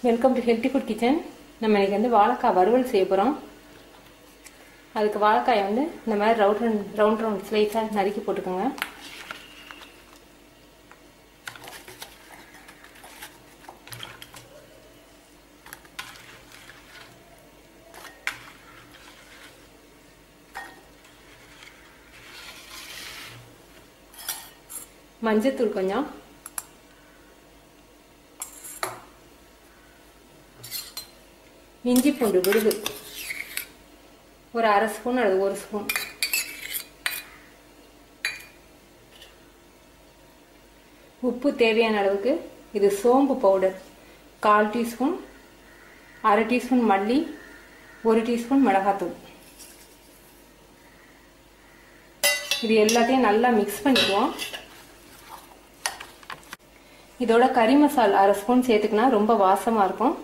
Welcome to healthy food kitchen. நம்ம இன்னைக்கு வந்து வாழைக்காய் வறுவல் செய்ய போகிறோம். அதுக்கு வாழைக்காயை வந்து இந்த மாதிரி ரவுண்ட் ஸ்லைஸாக நறுக்கி போட்டுக்கோங்க. மஞ்சத்தூள் கொஞ்சம், இஞ்சி பூண்டு விழுது ஒரு அரை ஸ்பூன் அல்லது ஒரு ஸ்பூன், உப்பு தேவையான அளவுக்கு. இது சோம்பு பவுடர் 1/4 டீஸ்பூன், அரை டீஸ்பூன் மல்லி, 1 டீஸ்பூன் மிளகாத்தூள். இது எல்லாத்தையும் நல்லா மிக்ஸ் பண்ணிக்குவோம். இதோட கறி மசாலா அரை ஸ்பூன் சேர்த்துக்கினா ரொம்ப வாசமா இருக்கும்.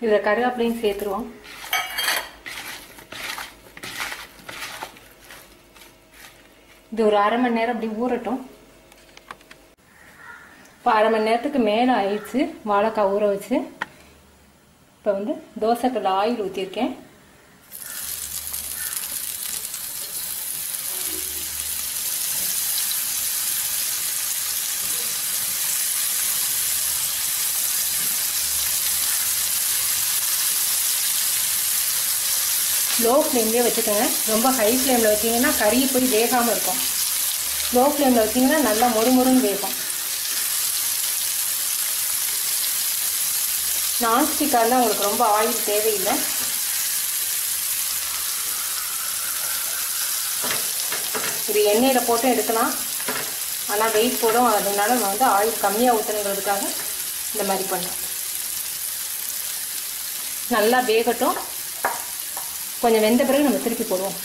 இதில் கருவேப்பிலையும் சேர்த்துருவோம். இது ஒரு அரை மணி நேரம் அப்படி ஊறட்டும். இப்போ அரை மணி நேரத்துக்கு மேலே ஆயிடுச்சு வாழைக்காய் ஊற வச்சு. இப்போ வந்து தோசைக்கல்ல ஆயில் ஊற்றிருக்கேன். லோ ஃப்ளேம்லேயே வச்சுக்கோங்க. ரொம்ப ஹை ஃப்ளேமில் வச்சிங்கன்னா கறி போய் வேகாமல் இருக்கும். லோ ஃப்ளேமில் வச்சிங்கன்னா நல்லா மொறுமொறுன்னு வேகும். நான்ஸ்டிக்காக இருந்தால் உங்களுக்கு ரொம்ப ஆயில் தேவையில்லை. இது எண்ணெயில் போட்டு எடுக்கலாம், ஆனால் வெயிட் போடும். அதனால நான் வந்து ஆயில் கம்மியாக ஊற்றணுங்கிறதுக்காக இந்த மாதிரி பண்ணேன். நல்லா வேகட்டும். கொஞ்சம் வெந்த பிறகு நம்ம திருப்பி போடுவோம்.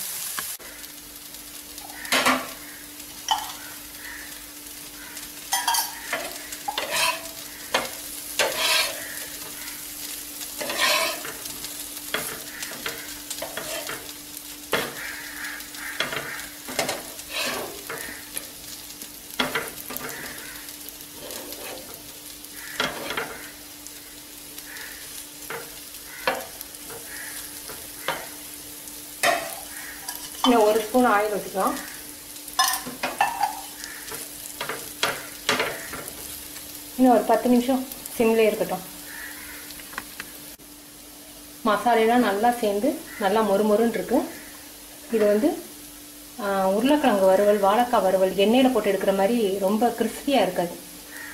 இன்னும் 1 ஸ்பூன் ஆயில் ஊற்றிக்கலாம். இன்னும் ஒரு 10 நிமிஷம் சிம்லே இருக்கட்டும். மசாலையெல்லாம் நல்லா சேர்ந்து நல்லா மொறுமொறுன்னு இருக்கு. இது வந்து உருளைக்கிழங்கு வறுவல், வாழைக்காய் வறுவல் எண்ணெயில் போட்டு எடுக்கிற மாதிரி ரொம்ப கிறிஸ்பியாக இருக்காது.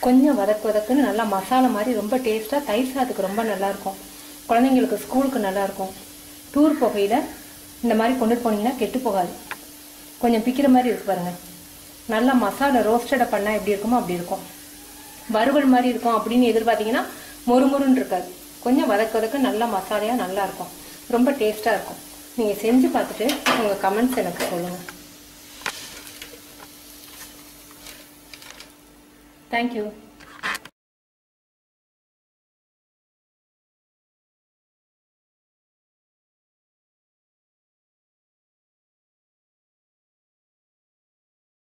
கொஞ்சம் வதக்குன்னு நல்லா மசாலா மாதிரி ரொம்ப டேஸ்ட்டாக தயிர் சாதத்துக்கு ரொம்ப நல்லாயிருக்கும். குழந்தைங்களுக்கு ஸ்கூலுக்கு நல்லாயிருக்கும். டூர் போகையில் இந்த மாதிரி கொண்டுட்டு போனீங்கன்னா கெட்டு போகாது. கொஞ்சம் பிக்கிற மாதிரி இருக்கு பாருங்க. நல்லா மசாலா ரோஸ்டடை பண்ணால் எப்படி இருக்குமோ அப்படி இருக்கும். வறுவல் மாதிரி இருக்கும் அப்படின்னு எதிர்பார்த்தீங்கன்னா மொறுமொறுன்னு இருக்காது. கொஞ்சம் வதக்கு நல்லா மசாலையாக நல்லா இருக்கும். ரொம்ப டேஸ்ட்டாக இருக்கும். நீங்கள் செஞ்சு பார்த்துட்டு உங்கள் கமெண்ட்ஸ் எனக்கு சொல்லுங்கள். தேங்க்யூ.